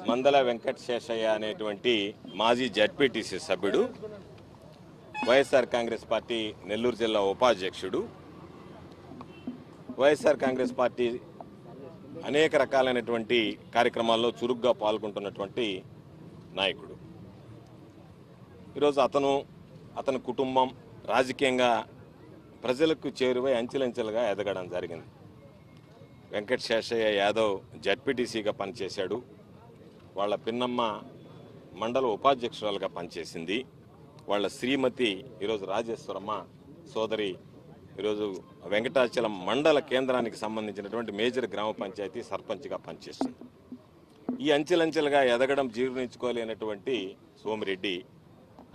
మందల వెంకట శేషయ్య అనేటువంటి మాజీ జడ్పీటీసీ సభ్యుడు, వైఎస్ఆర్ కాంగ్రెస్ పార్టీ నెల్లూరు జిల్లా ఉపాధ్యక్షుడు, వైఎస్ఆర్ కాంగ్రెస్ పార్టీ అనేక రకాలైనటువంటి కార్యక్రమాల్లో చురుగ్గా పాల్గొంటున్నటువంటి నాయకుడు. ఈరోజు అతని కుటుంబం రాజకీయంగా ప్రజలకు చేరువై అంచెలంచెలుగా ఎదగడం జరిగింది. వెంకట శేషయ్య యాదవ్ జడ్పీటీసీగా పనిచేశాడు. వాళ్ళ పిన్నమ్మ మండల ఉపాధ్యక్షురాలుగా పనిచేసింది. వాళ్ళ శ్రీమతి ఈరోజు రాజేశ్వరమ్మ సోదరి ఈరోజు వెంకటాచలం మండల కేంద్రానికి సంబంధించినటువంటి మేజర్ గ్రామ పంచాయతీ సర్పంచ్గా పనిచేస్తుంది. ఈ అంచెలంచెలుగా ఎదగడం జీర్ణించుకోలేనటువంటి సోమిరెడ్డి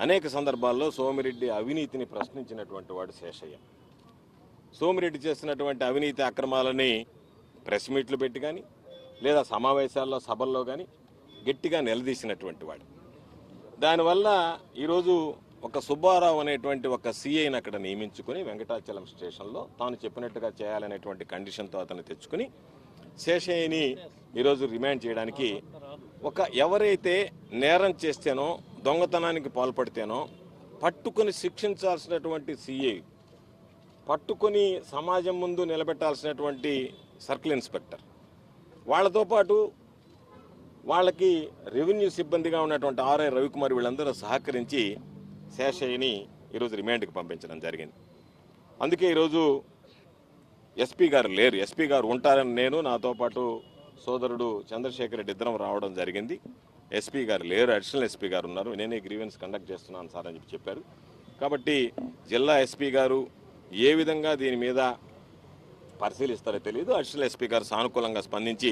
అనేక సందర్భాల్లో సోమిరెడ్డి అవినీతిని ప్రశ్నించినటువంటి వాడు శేషయ్య. సోమిరెడ్డి చేస్తున్నటువంటి అవినీతి అక్రమాలని ప్రెస్ మీట్లు పెట్టి కానీ లేదా సమావేశాల్లో సభల్లో కానీ గట్టిగా నిలదీసినటువంటి వాడు. దానివల్ల ఈరోజు ఒక సుబ్బారావు అనేటువంటి ఒక సిఐని అక్కడ నియమించుకొని వెంకటాచలం స్టేషన్లో తాను చెప్పినట్టుగా చేయాలనేటువంటి కండిషన్తో అతను తెచ్చుకుని శేషయ్యని ఈరోజు రిమాండ్ చేయడానికి ఎవరైతే నేరం చేస్తేనో దొంగతనానికి పాల్పడితేనో పట్టుకొని శిక్షించాల్సినటువంటి సిఐ, పట్టుకొని సమాజం ముందు నిలబెట్టాల్సినటువంటి సర్కిల్ ఇన్స్పెక్టర్, వాళ్ళతో పాటు వాళ్ళకి రెవెన్యూ సిబ్బందిగా ఉన్నటువంటి ఆర్ఐ రవికుమార్ వీళ్ళందరూ సహకరించి శేషయ్యని ఈరోజు రిమాండ్కి పంపించడం జరిగింది. అందుకే ఈరోజు ఎస్పీ గారు లేరు. ఎస్పీ గారు ఉంటారని నేను, నాతో పాటు సోదరుడు చంద్రశేఖర్ రెడ్డి ఇద్దరం రావడం జరిగింది. ఎస్పీ గారు లేరు, అడిషనల్ ఎస్పీ గారు ఉన్నారు. నేనే గ్రీవెన్స్ కండక్ట్ చేస్తున్నాను సార్ అని చెప్పారు. కాబట్టి జిల్లా ఎస్పీ గారు ఏ విధంగా దీని మీద పరిశీలిస్తారో తెలియదు. అడిషనల్ ఎస్పీ గారు సానుకూలంగా స్పందించి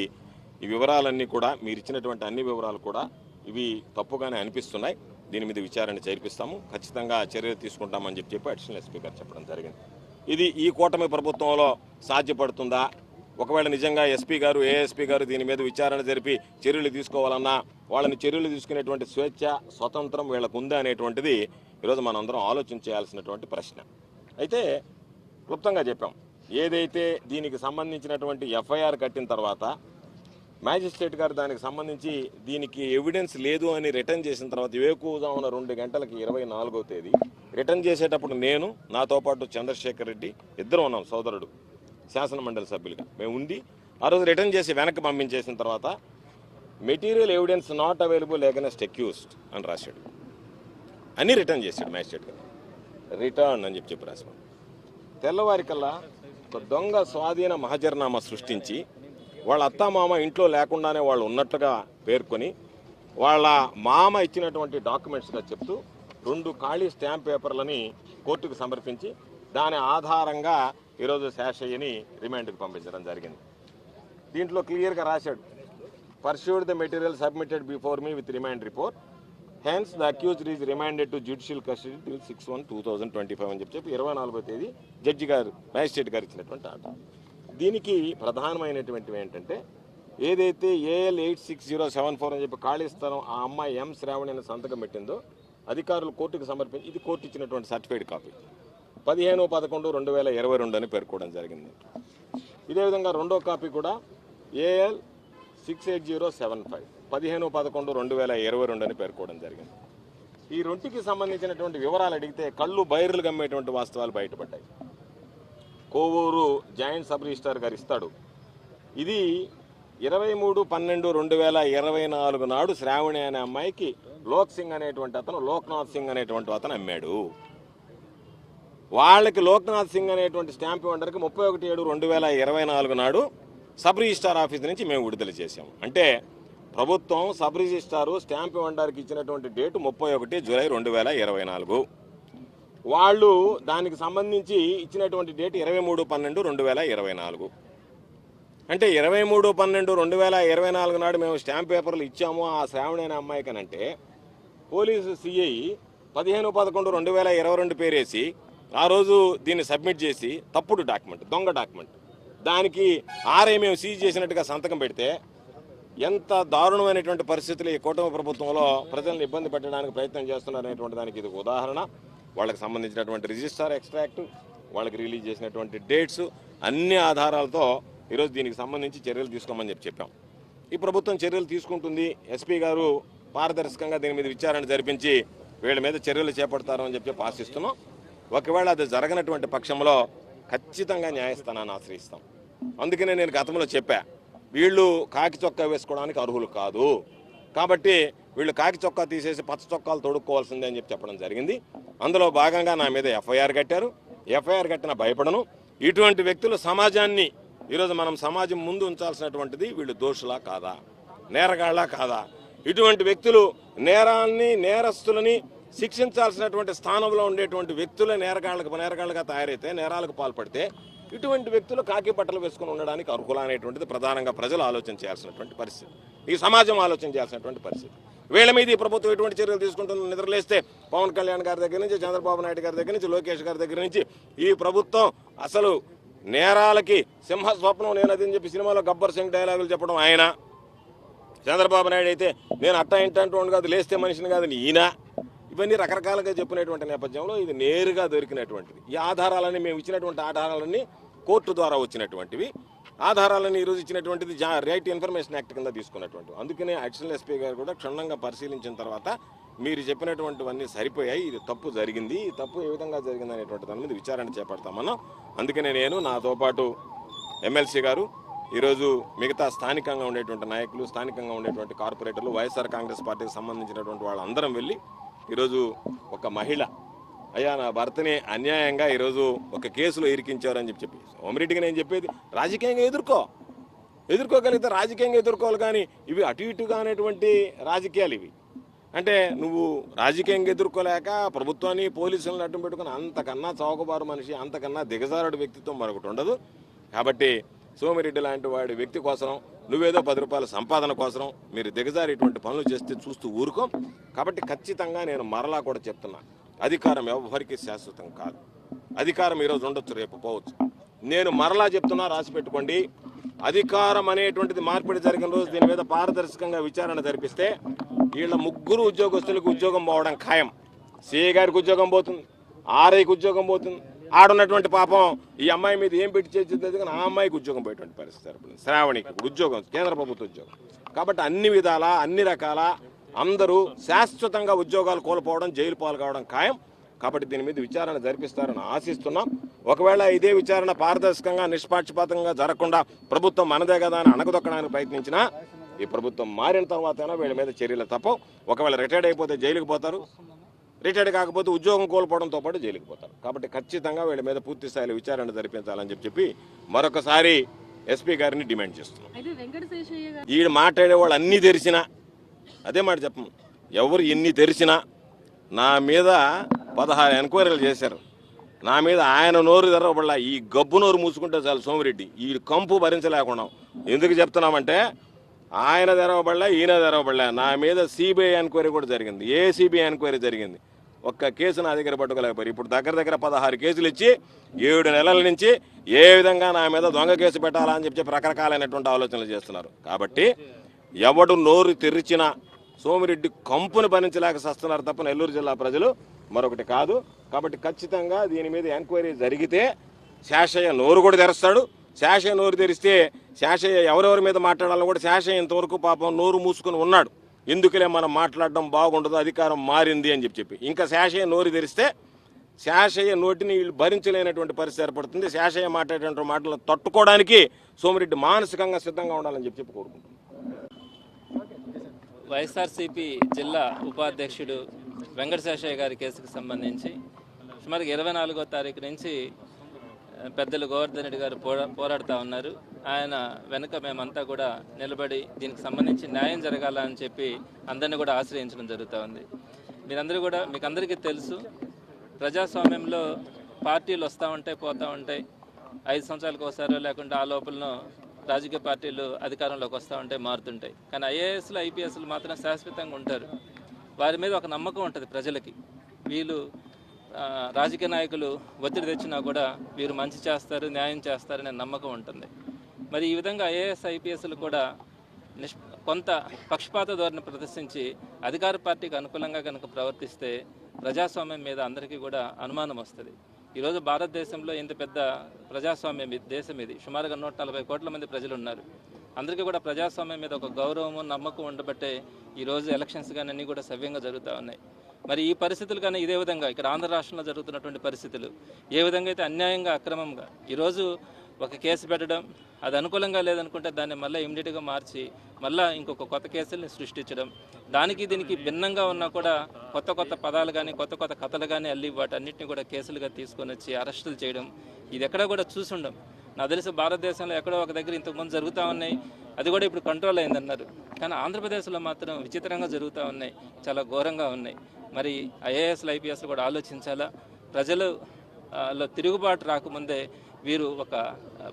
ఈ వివరాలన్నీ కూడా, మీరు ఇచ్చినటువంటి అన్ని వివరాలు కూడా ఇవి తప్పుగానే అనిపిస్తున్నాయి, దీని మీద విచారణ జరిపిస్తాము, ఖచ్చితంగా చర్యలు తీసుకుంటామని చెప్పి అడిషనల్ ఎస్పీ గారు చెప్పడం జరిగింది. ఇది ఈ కూటమి ప్రభుత్వంలో సాధ్యపడుతుందా? ఒకవేళ నిజంగా ఎస్పీ గారు, ఏఎస్పీ గారు దీని మీద విచారణ జరిపి చర్యలు తీసుకోవాలన్నా వాళ్ళని చర్యలు తీసుకునేటువంటి స్వేచ్ఛ, స్వతంత్రం వీళ్ళకు ఉందా అనేటువంటిది ఈరోజు మనందరం ఆలోచించాల్సినటువంటి ప్రశ్న. అయితే క్లుప్తంగా చెప్పాం. ఏదైతే దీనికి సంబంధించినటువంటి ఎఫ్ఐఆర్ కట్టిన తర్వాత మ్యాజిస్ట్రేట్ గారు దానికి సంబంధించి దీనికి ఎవిడెన్స్ లేదు అని రిటర్న్ చేసిన తర్వాత వేకువజామున 2 గంటలకి 24వ తేదీ రిటర్న్ చేసేటప్పుడు నేను, నాతో పాటు చంద్రశేఖర్ రెడ్డి ఇద్దరు ఉన్నాం, సోదరుడు శాసన మండలి సభ్యులుగా మేము ఉండి ఆ రోజు రిటర్న్ చేసి వెనక్కి పంపించేసిన తర్వాత material evidence not available against accused అని రాశాడు. అన్నీ రిటర్న్ చేశాడు మ్యాజిస్ట్రేట్ గారు. రిటర్న్ అని చెప్పి రాశాడు. తెల్లవారికల్లా ఒక దొంగ స్వాధీన మహజర్నామా సృష్టించి వాళ్ళ అత్తామామ ఇంట్లో లేకుండానే వాళ్ళు ఉన్నట్టుగా పేర్కొని వాళ్ళ మామ ఇచ్చినటువంటి డాక్యుమెంట్స్గా చెప్తూ 2 ఖాళీ స్టాంప్ పేపర్లని కోర్టుకు సమర్పించి దాని ఆధారంగా ఈరోజు శేషయ్యని రిమాండ్కి పంపించడం జరిగింది. దీంట్లో క్లియర్గా రాశాడు, pursued the material submitted before me with remand report, hence the accused is remanded to judicial custody till 6/1/2025 అని చెప్పి 24వ తేదీ జడ్జి గారు, మ్యాజిస్ట్రేట్ గారు ఇచ్చినటువంటి ఆట. దీనికి ప్రధానమైనటువంటివి ఏంటంటే, ఏదైతే AL 86074 అని చెప్పి ఖాళీ స్థలం ఆ అమ్మాయి ఎం శ్రావణి అని సంతకం పెట్టిందో అధికారులు కోర్టుకు సమర్పించి, ఇది కోర్టు ఇచ్చినటువంటి సర్టిఫైడ్ కాపీ, 15/11/2022 అని పేర్కోవడం జరిగింది. ఇదే విధంగా రెండో కాపీ కూడా AL 68075 15/11/2022 అని పేర్కోవడం జరిగింది. ఈ రెండుకి సంబంధించినటువంటి వివరాలు అడిగితే కళ్ళు బైర్లు గమ్మేటువంటి వాస్తవాలు బయటపడ్డాయి. కోవూరు జాయింట్ సబ్ రిజిస్ట్రార్ గారు ఇస్తాడు, ఇది 23/12/2024 నాడు శ్రావణి అనే అమ్మాయికి లోక్నాథ్ సింగ్ అనేటువంటి అతను అమ్మాడు. వాళ్ళకి లోక్నాథ్ సింగ్ అనేటువంటి స్టాంప్ వెండర్కి 31/7/2024 నాడు సబ్ రిజిస్ట్రార్ ఆఫీస్ నుంచి మేము విడుదల చేసాము. అంటే ప్రభుత్వం సబ్ రిజిస్ట్రారు స్టాంప్ వెండర్కి ఇచ్చినటువంటి డేటు 31 జూలై 2024. వాళ్ళు దానికి సంబంధించి ఇచ్చినటువంటి డేట్ 23/12/2024. అంటే 23/12/2024 నాడు మేము స్టాంప్ పేపర్లు ఇచ్చాము ఆ శ్రావణి అనే అమ్మాయికి అంటే పోలీసు సిఐ 15/11/2022 పేరేసి ఆ రోజు దీన్ని సబ్మిట్ చేసి తప్పుడు డాక్యుమెంట్, దొంగ డాక్యుమెంట్, దానికి ఆర్ఐ మేము సీజ్ చేసినట్టుగా సంతకం పెడితే ఎంత దారుణమైనటువంటి పరిస్థితులు ఈ కూటమి ప్రభుత్వంలో ప్రజలను ఇబ్బంది పెట్టడానికి ప్రయత్నం చేస్తున్నారనేటువంటి దానికి ఇది ఉదాహరణ. వాళ్ళకి సంబంధించినటువంటి రిజిస్టర్ ఎక్స్ట్రాక్ట్, వాళ్ళకి రిలీజ్ చేసినటువంటి డేట్స్, అన్ని ఆధారాలతో ఈరోజు దీనికి సంబంధించి చర్యలు తీసుకోమని చెప్పాం. ఈ ప్రభుత్వం చర్యలు తీసుకుంటుంది. ఎస్పీ గారు పారదర్శకంగా దీని మీద విచారణ జరిపించి వీళ్ళ మీద చర్యలు చేపడతారు అని చెప్పి ఆశిస్తున్నాం. ఒకవేళ అది జరగనటువంటి పక్షంలో ఖచ్చితంగా న్యాయస్థానాన్ని ఆశ్రయిస్తాం. అందుకనే నేను గతంలో చెప్పా, వీళ్ళు కాకి చొక్కా వేసుకోవడానికి అర్హులు కాదు, కాబట్టి వీళ్ళు కాకి చొక్కా తీసేసి పచ్చ చొక్కాలు తొడుక్కోవాల్సిందే అని చెప్పడం జరిగింది. అందులో భాగంగా నా మీద ఎఫ్ఐఆర్ కట్టారు. ఎఫ్ఐఆర్ కట్టిన భయపడను. ఇటువంటి వ్యక్తులు సమాజాన్ని ఈరోజు మనం సమాజం ముందు ఉంచాల్సినటువంటిది వీళ్ళు దోషులా కాదా, నేరగాళ్ళా కాదా? ఇటువంటి వ్యక్తులు నేరస్తులని శిక్షించాల్సినటువంటి స్థానంలో ఉండేటువంటి వ్యక్తుల నేరగాళ్ళుగా తయారైతే, నేరాలకు పాల్పడితే ఇటువంటి వ్యక్తులు కాకి బట్టలు వేసుకుని ఉండడానికి అర్హులు అనేటువంటిది ప్రధానంగా ప్రజలు ఆలోచన చేయాల్సినటువంటి పరిస్థితి, ఈ సమాజం ఆలోచన చేయాల్సినటువంటి పరిస్థితి. వీళ్ళ మీద ఈ ప్రభుత్వం ఎటువంటి చర్యలు తీసుకుంటుందో నిద్రలేస్తే పవన్ కళ్యాణ్ గారి దగ్గర నుంచి, చంద్రబాబు నాయుడు గారి దగ్గర నుంచి, లోకేష్ గారి దగ్గర నుంచి ఈ ప్రభుత్వం అసలు నేరాలకి సింహస్వప్నం నేనది అని చెప్పి సినిమాలో గబ్బర్ సింగ్ డైలాగులు చెప్పడం ఆయన. చంద్రబాబు నాయుడు అయితే నేను అట్టా ఇంటంటూ కాదు, లేస్తే మనిషిని కాదు ఈయన. ఇవన్నీ రకరకాలుగా చెప్పినటువంటి నేపథ్యంలో ఇది నేరుగా దొరికినటువంటిది. ఈ ఆధారాలన్నీ మేము ఇచ్చినటువంటి ఆధారాలన్నీ కోర్టు ద్వారా వచ్చినటువంటివి. ఆధారాలను ఈరోజు ఇచ్చినటువంటిది రైట్ ఇన్ఫర్మేషన్ యాక్ట్ కింద తీసుకున్నటువంటివి. అందుకనే అడిషనల్ ఎస్పీ గారు కూడా క్షుణ్ణంగా పరిశీలించిన తర్వాత మీరు చెప్పినటువంటివన్నీ సరిపోయాయి, ఇది తప్పు జరిగింది, ఈ తప్పు ఏ విధంగా జరిగింది అనేటువంటి దాని మీద విచారణ చేపడతామన్నాం. అందుకనే నేను, నాతో పాటు ఎమ్మెల్సీ గారు, ఈరోజు మిగతా స్థానికంగా ఉండేటువంటి నాయకులు, స్థానికంగా ఉండేటువంటి కార్పొరేటర్లు, వైఎస్ఆర్ కాంగ్రెస్ పార్టీకి సంబంధించినటువంటి వాళ్ళందరం వెళ్ళి ఈరోజు ఒక మహిళ, అయ్యా నా భర్తని అన్యాయంగా ఈరోజు ఒక కేసులో ఇరికించారని చెప్పి సోమిరెడ్డికి నేను చెప్పేది, రాజకీయంగా ఎదుర్కోగలిగితే రాజకీయంగా ఎదుర్కోవాలి, కానీ ఇవి అటు ఇటుగా అనేటువంటి రాజకీయాలు ఇవి. అంటే నువ్వు రాజకీయంగా ఎదుర్కోలేక ప్రభుత్వాన్ని పోలీసులను అడ్డం పెట్టుకుని అంతకన్నా చౌకబారు మనిషి, అంతకన్నా దిగజారుడు వ్యక్తిత్వం మరొకటి ఉండదు. కాబట్టి సోమిరెడ్డి లాంటి వాడి వ్యక్తి కోసం నువ్వేదో 10 రూపాయల సంపాదన కోసం మీరు దిగజారి ఇటువంటి పనులు చేస్తే చూస్తూ ఊరుకోం. కాబట్టి ఖచ్చితంగా నేను మరలా కూడా చెప్తున్నా, అధికారం ఎవరికి శాశ్వతం కాదు. అధికారం ఈరోజు ఉండొచ్చు, రేపు పోవచ్చు. నేను మరలా చెప్తున్నా, రాసి పెట్టుకోండి, అధికారం అనేటువంటిది మార్పిడి జరిగిన రోజు దీని మీద పారదర్శకంగా విచారణ జరిపిస్తే వీళ్ళ 3 ఉద్యోగస్తులకు ఉద్యోగం పోవడం ఖాయం. సిఐ గారికి ఉద్యోగం పోతుంది, ఆర్ఐకి ఉద్యోగం పోతుంది. ఆడున్నటువంటి పాపం ఈ అమ్మాయి మీద ఏం పెట్టి చేసేది కానీ ఆ అమ్మాయికి ఉద్యోగం పోయేటువంటి పరిస్థితి ఏర్పడింది. శ్రావణికి ఉద్యోగం, కేంద్ర ప్రభుత్వ ఉద్యోగం. కాబట్టి అన్ని విధాల, అన్ని రకాల అందరూ శాశ్వతంగా ఉద్యోగాలు కోల్పోవడం, జైలు పాలు కావడం ఖాయం. కాబట్టి దీని మీద విచారణ జరిపిస్తారని ఆశిస్తున్నాం. ఒకవేళ ఇదే విచారణ పారదర్శకంగా, నిష్పాక్షపాతంగా జరగకుండా ప్రభుత్వం మనదే కదా అని అణగదొక్కడానికి ప్రయత్నించినా ఈ ప్రభుత్వం మారిన తర్వాతైనా వీళ్ళ మీద చర్యలు తప్పవు. ఒకవేళ రిటైర్డ్ అయిపోతే జైలుకి పోతారు, రిటైర్డ్ కాకపోతే ఉద్యోగం కోల్పోవడంతో పాటు జైలుకి పోతారు. కాబట్టి ఖచ్చితంగా వీళ్ళ మీద పూర్తి స్థాయిలో విచారణ జరిపించాలని చెప్పి మరొకసారి ఎస్పీ గారిని డిమాండ్ చేస్తున్నాం. ఈ మాట్లాడే వాళ్ళు అన్నీ తెరిచినా అదే మాట చెప్పము. ఎవరు ఎన్ని తెరిచినా నా మీద 16 ఎంక్వైరీలు చేశారు. నా మీద ఆయన నోరు తెరవబడలా, ఈ గబ్బు నోరు మూసుకుంటే చాలు సోమిరెడ్డి, ఈ కంపు భరించలేకుండా. ఎందుకు చెప్తున్నామంటే ఆయన తెరవబడలే, ఈయన తెరవబడలే. నా మీద సిబిఐ ఎంక్వైరీ కూడా జరిగింది, ఏసీబీ ఎంక్వైరీ జరిగింది. ఒక్క కేసు నా దగ్గర పట్టుకోలేకపోయారు. ఇప్పుడు దగ్గర 16 కేసులు ఇచ్చి 7 నెలల నుంచి ఏ విధంగా నా మీద దొంగ కేసు పెట్టాలా అని చెప్పి రకరకాలైనటువంటి ఆలోచనలు చేస్తున్నారు. కాబట్టి ఎవడు నోరు తెరిచినా సోమిరెడ్డి కంపును భరించలేక సస్తున్నారు తప్ప నెల్లూరు జిల్లా ప్రజలు మరొకటి కాదు. కాబట్టి ఖచ్చితంగా దీని మీద ఎంక్వైరీ జరిగితే శేషయ్య నోరు కూడా తెరుస్తాడు. శేషయ్య నోరు తెరిస్తే శేషయ్య ఎవరెవరి మీద మాట్లాడాలని కూడా శేషయ్య ఇంతవరకు పాపం నోరు మూసుకుని ఉన్నాడు. ఎందుకులే మనం మాట్లాడడం బాగుండదు, అధికారం మారింది అని చెప్పి. ఇంకా శేషయ్య నోరు తెరిస్తే శేషయ్య నోటిని వీళ్ళు భరించలేనటువంటి పరిస్థితి ఏర్పడుతుంది. శేషయ్య మాట్లాడేటువంటి మాటలను తట్టుకోవడానికి సోమిరెడ్డి మానసికంగా సిద్ధంగా ఉండాలని చెప్పి కోరుకుంటున్నాను. వైఎస్ఆర్సీపీ జిల్లా ఉపాధ్యక్షుడు వెంకట శేషయ్య గారి కేసుకు సంబంధించి సుమారుగా 24వ తారీఖు నుంచి పెద్దలు గోవర్ధన్ రెడ్డి గారు పోరాడుతూ ఉన్నారు. ఆయన వెనుక మేమంతా కూడా నిలబడి దీనికి సంబంధించి న్యాయం జరగాలని చెప్పి అందరినీ కూడా ఆశ్రయించడం జరుగుతూ ఉంది. మీకు అందరికీ తెలుసు, ప్రజాస్వామ్యంలో పార్టీలు వస్తూ ఉంటాయి, పోతూ ఉంటాయి. 5 సంవత్సరాలకు ఒకసారి లేకుంటే ఆ లోపలను రాజకీయ పార్టీలు అధికారంలోకి వస్తూ ఉంటాయి, మారుతుంటాయి. కానీ ఐఏఎస్లు, ఐపీఎస్లు మాత్రం శాశ్వతంగా ఉంటారు. వారి మీద ఒక నమ్మకం ఉంటుంది ప్రజలకి. వీళ్ళు రాజకీయ నాయకులు ఒత్తిడి తెచ్చినా కూడా వీరు మంచి చేస్తారు, న్యాయం చేస్తారనే నమ్మకం ఉంటుంది. మరి ఈ విధంగా ఐఏఎస్, ఐపీఎస్లు కూడా కొంత పక్షపాత ధోరణి ప్రదర్శించి అధికార పార్టీకి అనుకూలంగా కనుక ప్రవర్తిస్తే ప్రజాస్వామ్యం మీద అందరికీ కూడా అనుమానం వస్తుంది. ఈరోజు భారతదేశంలో ఇంత పెద్ద ప్రజాస్వామ్యం దేశం ఇది. సుమారుగా 140 కోట్ల మంది ప్రజలు ఉన్నారు. అందరికీ కూడా ప్రజాస్వామ్యం మీద ఒక గౌరవము నమ్మకం ఉండబట్టే ఈరోజు ఎలక్షన్స్ కానీ అన్నీ కూడా సవ్యంగా జరుగుతూ ఉన్నాయి. మరి ఈ పరిస్థితులు కానీ ఇదే విధంగా ఇక్కడ ఆంధ్ర రాష్ట్రంలో జరుగుతున్నటువంటి పరిస్థితులు ఏ విధంగా అయితే అన్యాయంగా అక్రమంగా ఈరోజు ఒక కేసు పెట్టడం, అది అనుకూలంగా లేదనుకుంటే దాన్ని మళ్ళీ ఇమ్మీడియట్గా మార్చి మళ్ళీ ఇంకొక కొత్త కేసుల్ని సృష్టించడం, దానికి దీనికి భిన్నంగా ఉన్నా కూడా కొత్త కొత్త పదాలు కానీ కొత్త కొత్త కథలు కానీ అల్లి వాటన్నిటిని కూడా కేసులుగా తీసుకొని వచ్చి అరెస్టులు చేయడం, ఇది ఎక్కడా కూడా చూసుండం. నాకు తెలిసి భారతదేశంలో ఎక్కడో ఒక దగ్గర ఇంతకుముందు జరుగుతూ ఉన్నాయి, అది కూడా ఇప్పుడు కంట్రోల్ అయిందన్నారు. కానీ ఆంధ్రప్రదేశ్లో మాత్రం విచిత్రంగా జరుగుతూ ఉన్నాయి, చాలా ఘోరంగా ఉన్నాయి. మరి ఐఏఎస్లు ఐపీఎస్లు కూడా ఆలోచించాలా. ప్రజలు లో తిరుగుబాటు రాకముందే వీరు ఒక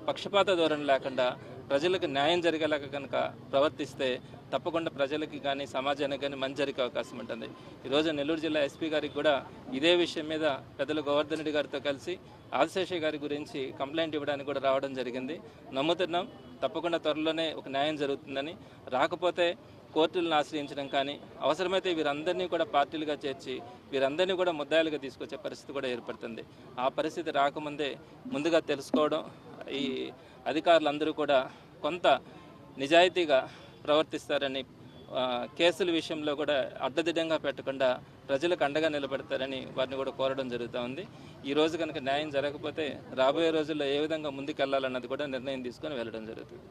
పక్షపాత ధోరణి లేకుండా ప్రజలకు న్యాయం జరిగేలాగా కనుక ప్రవర్తిస్తే తప్పకుండా ప్రజలకి కానీ సమాజానికి కానీ మంచి జరిగే అవకాశం ఉంటుంది. ఈరోజు నెల్లూరు జిల్లా ఎస్పీ గారికి కూడా ఇదే విషయం మీద పెద్దలు గోవర్ధన్ రెడ్డి గారితో కలిసి ఆదిశేషయ్య గారి గురించి కంప్లైంట్ ఇవ్వడానికి కూడా రావడం జరిగింది. నమ్ముతున్నాం తప్పకుండా త్వరలోనే ఒక న్యాయం జరుగుతుందని. రాకపోతే కోర్టులను ఆశ్రయించడం కానీ అవసరమైతే వీరందరినీ కూడా పార్టీలుగా చేర్చి వీరందరినీ కూడా ముద్దాయిలుగా తీసుకొచ్చే పరిస్థితి కూడా ఏర్పడుతుంది. ఆ పరిస్థితి రాకముందే ముందుగా తెలుసుకోవడం, ఈ అధికారులందరూ కూడా కొంత నిజాయితీగా ప్రవర్తిస్తారని, కేసుల విషయంలో కూడా అడ్డదిడ్డంగా పెట్టకుండా ప్రజలకు అండగా నిలబెడతారని వారిని కూడా కోరడం జరుగుతూ ఉంది. ఈ రోజు కనుక న్యాయం జరగకపోతే రాబోయే రోజుల్లో ఏ విధంగా ముందుకెళ్లాలన్నది కూడా నిర్ణయం తీసుకొని వెళ్ళడం జరుగుతుంది.